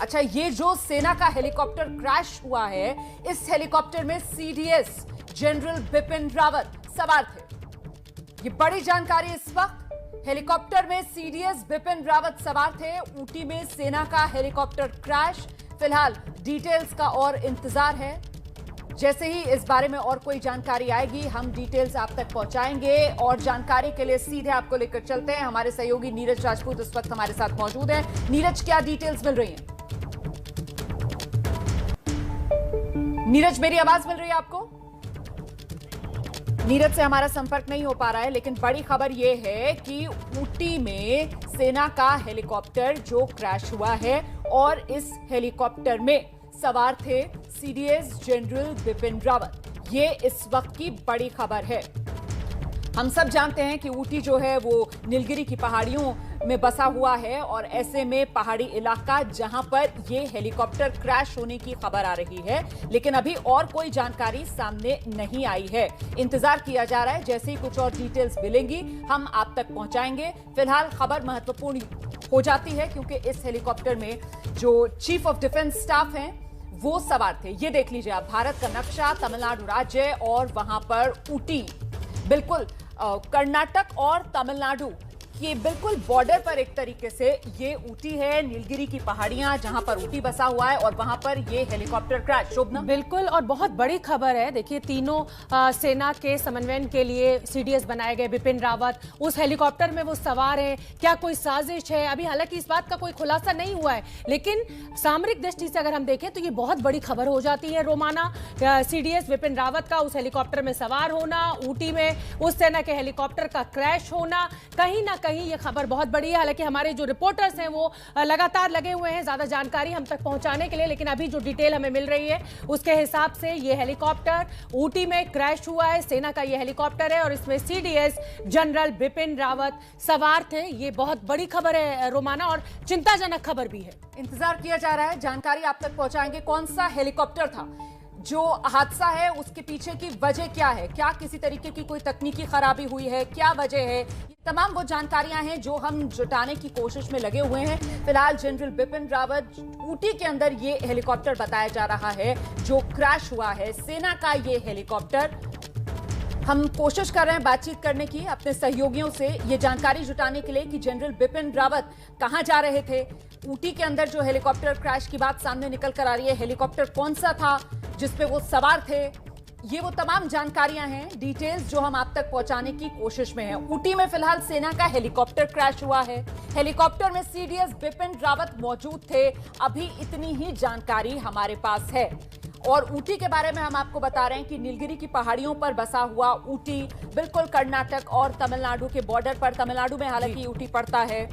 अच्छा, ये जो सेना का हेलीकॉप्टर क्रैश हुआ है, इस हेलीकॉप्टर में सीडीएस जनरल बिपिन रावत सवार थे। ये बड़ी जानकारी इस वक्त। हेलीकॉप्टर में सीडीएस बिपिन रावत सवार थे। ऊटी में सेना का हेलीकॉप्टर क्रैश। फिलहाल डिटेल्स का और इंतजार है। जैसे ही इस बारे में और कोई जानकारी आएगी हम डिटेल्स आप तक पहुंचाएंगे। और जानकारी के लिए सीधे आपको लेकर चलते हैं। हमारे सहयोगी नीरज राजपूत इस वक्त हमारे साथ मौजूद है। नीरज, क्या डिटेल्स मिल रही हैं? नीरज, मेरी आवाज मिल रही है आपको? नीरज से हमारा संपर्क नहीं हो पा रहा है, लेकिन बड़ी खबर यह है कि ऊटी में सेना का हेलीकॉप्टर जो क्रैश हुआ है और इस हेलीकॉप्टर में सवार थे सीडीएस जनरल बिपिन रावत। ये इस वक्त की बड़ी खबर है। हम सब जानते हैं कि ऊटी जो है वो नीलगिरी की पहाड़ियों में बसा हुआ है और ऐसे में पहाड़ी इलाका जहां पर ये हेलीकॉप्टर क्रैश होने की खबर आ रही है, लेकिन अभी और कोई जानकारी सामने नहीं आई है। इंतजार किया जा रहा है। जैसे ही कुछ और डिटेल्स मिलेंगी हम आप तक पहुंचाएंगे। फिलहाल खबर महत्वपूर्ण हो जाती है क्योंकि इस हेलीकॉप्टर में जो चीफ ऑफ डिफेंस स्टाफ हैं वो सवार थे। ये देख लीजिए आप, भारत का नक्शा, तमिलनाडु राज्य और वहां पर ऊटी, बिल्कुल कर्नाटक और तमिलनाडु ये बिल्कुल बॉर्डर पर एक तरीके से ये ऊटी है, नीलगिरी की पहाड़ियां जहां पर ऊटी बसा हुआ है और वहां पर ये हेलीकॉप्टर क्रैश। शोभना, बिल्कुल, और बहुत बड़ी खबर है। देखिए, तीनों सेना के समन्वयन के लिए सीडीएस बनाए गए बिपिन रावत उस हेलीकॉप्टर में वो सवार हैं। क्या कोई साजिश है? अभी हालांकि इस बात का कोई खुलासा नहीं हुआ है, लेकिन सामरिक दृष्टि से अगर हम देखें तो ये बहुत बड़ी खबर हो जाती है। रोमाना, सीडीएस बिपिन रावत का उस हेलीकॉप्टर में सवार होना, ऊटी में उस सेना के हेलीकॉप्टर का क्रैश होना, कहीं ना कहीं ये खबर बहुत बड़ी है। हालांकि हमारे जो रिपोर्टर्स हैं वो लगातार लगे हुए हैं ज्यादा जानकारी हम तक पहुंचाने के लिए, लेकिन अभी जो डिटेल हमें मिल रही है उसके हिसाब से ये हेलीकॉप्टर ऊटी में क्रैश हुआ है। सेना का ये हेलीकॉप्टर है और इसमें सीडीएस जनरल बिपिन रावत सवार थे। ये बहुत बड़ी खबर है रोमाना, और चिंताजनक खबर भी है। इंतजार किया जा रहा है, जानकारी आप तक पहुंचाएंगे। कौन सा हेलीकॉप्टर था? जो हादसा है उसके पीछे की वजह क्या है? क्या किसी तरीके की कोई तकनीकी खराबी हुई है? क्या वजह है? ये तमाम वो जानकारियां हैं जो हम जुटाने की कोशिश में लगे हुए हैं। फिलहाल जनरल बिपिन रावत ऊटी के अंदर ये हेलीकॉप्टर बताया जा रहा है जो क्रैश हुआ है, सेना का ये हेलीकॉप्टर। हम कोशिश कर रहे हैं बातचीत करने की अपने सहयोगियों से, ये जानकारी जुटाने के लिए कि जनरल बिपिन रावत कहां जा रहे थे। ऊटी के अंदर जो हेलीकॉप्टर क्रैश की बात सामने निकल कर आ रही है, हेलीकॉप्टर कौन सा था जिसपे वो सवार थे, ये वो तमाम जानकारियां हैं, डिटेल्स जो हम आप तक पहुंचाने की कोशिश में हैं। ऊटी में फिलहाल सेना का हेलीकॉप्टर क्रैश हुआ है। हेलीकॉप्टर में सीडीएस बिपिन रावत मौजूद थे। अभी इतनी ही जानकारी हमारे पास है। और ऊटी के बारे में हम आपको बता रहे हैं कि नीलगिरी की पहाड़ियों पर बसा हुआ ऊटी बिल्कुल कर्नाटक और तमिलनाडु के बॉर्डर पर, तमिलनाडु में हालांकि ऊटी पड़ता है।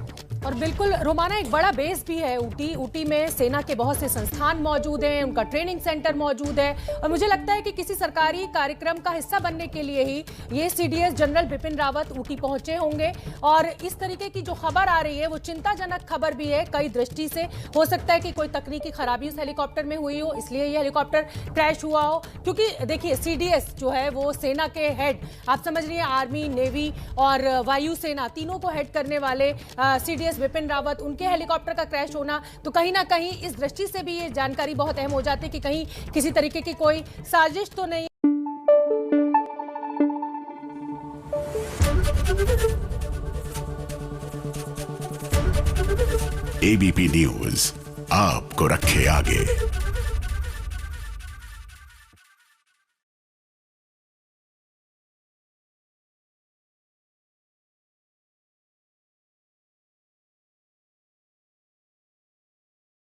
और बिल्कुल रोमाना, एक बड़ा बेस भी है ऊटी। ऊटी में सेना के बहुत से संस्थान मौजूद हैं, उनका ट्रेनिंग सेंटर मौजूद है, और मुझे लगता है कि किसी सरकारी कार्यक्रम का हिस्सा बनने के लिए ही ये सीडीएस जनरल बिपिन रावत ऊटी पहुंचे होंगे। और इस तरीके की जो खबर आ रही है वो चिंताजनक खबर भी है कई दृष्टि से। हो सकता है कि कोई तकनीकी खराबी उस हेलीकॉप्टर में हुई हो, इसलिए ये हेलीकॉप्टर क्रैश हुआ हो। क्योंकि देखिए, सीडीएस जो है वो सेना के हेड, आप समझ रही हैं, आर्मी, नेवी और वायुसेना तीनों को हेड करने वाले सीडीएस बिपिन रावत, उनके हेलीकॉप्टर का क्रैश होना, तो कहीं ना कहीं इस दृष्टि से भी ये जानकारी बहुत अहम हो जाती है कि कहीं किसी तरीके की कोई साजिश तो नहीं। एबीपी न्यूज आपको रखे आगे।